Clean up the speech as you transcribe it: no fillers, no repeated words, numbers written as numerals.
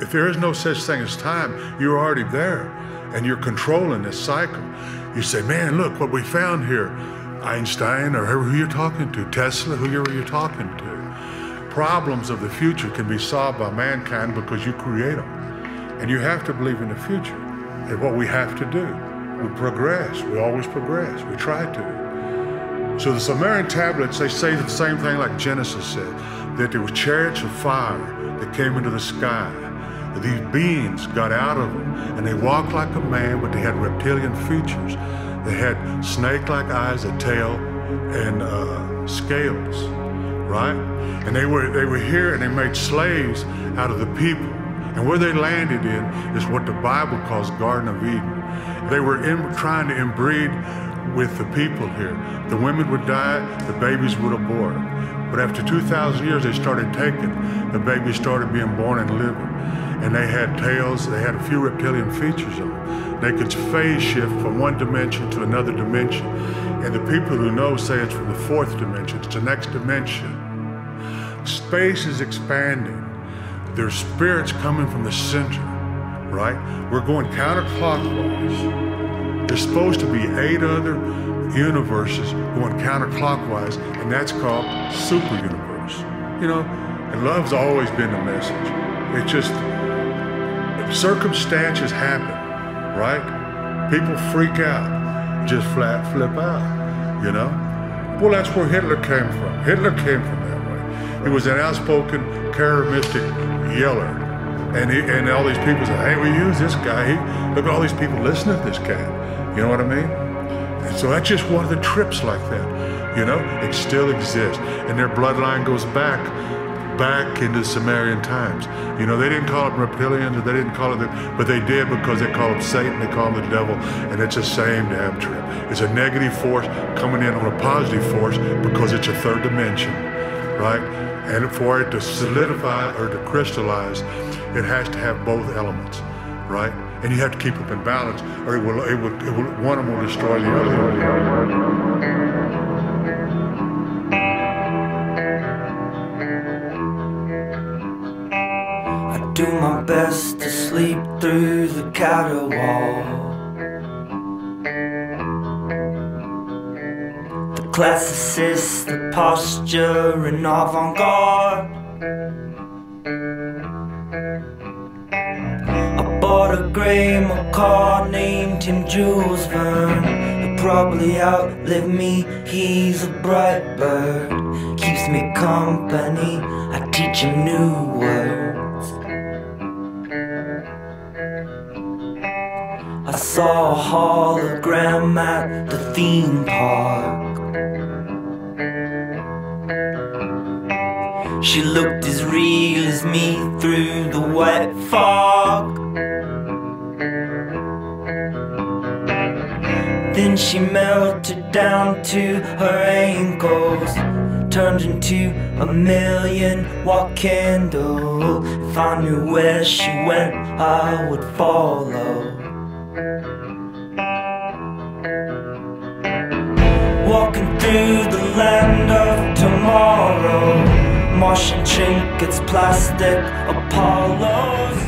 If there is no such thing as time, you're already there and you're controlling this cycle. You say, man, look what we found here. Einstein, or whoever you're talking to, Tesla, whoever you're talking to. Problems of the future can be solved by mankind because you create them. And you have to believe in the future and what we have to do. We progress, we always progress, we try to. So the Sumerian tablets, they say the same thing like Genesis said, that there were chariots of fire that came into the sky. These beings got out of them and they walked like a man, but they had reptilian features. They had snake-like eyes, a tail, and scales, right? And they were here and they made slaves out of the people. And where they landed in is what the Bible calls Garden of Eden. They were trying to inbreed with the people here. The women would die, the babies would abort. But after 2,000 years, they started taking. The babies started being born and living. And they had tails, they had a few reptilian features on them. They could phase shift from one dimension to another dimension. And the people who know say it's from the fourth dimension, it's the next dimension. Space is expanding. There's spirits coming from the center, right? We're going counterclockwise. There's supposed to be 8 other universes going counterclockwise, and that's called super universe. You know, and love's always been the message. It's just, circumstances happen, right? People freak out, just flat flip out, you know? Well, that's where Hitler came from. Hitler came from that way. He was an outspoken, charismatic yeller. And all these people say, hey, we use this guy. Look at all these people listening to this cat. You know what I mean? And so that's just one of the trips like that, you know? It still exists. And their bloodline goes back into Sumerian times. You know, they didn't call it reptilians, or they didn't call it that, but they did because they call him Satan, they call him the devil, and it's the same damn trip. It's a negative force coming in on a positive force because it's a third dimension, right? And for it to solidify or to crystallize, it has to have both elements, right? And you have to keep them in balance, or one of them will destroy the other. Do my best to sleep through the caterwaul. The classicist, the posture and avant-garde. I bought a grey macaw, named him Jules Verne. He'll probably outlive me, he's a bright bird. Keeps me company, I teach him new words. I saw a hologram at the theme park. She looked as real as me through the white fog. Then she melted down to her ankles, turned into a million-watt candle. If I knew where she went, I would follow. Walking through the land of tomorrow, Martian trinkets, plastic Apollos.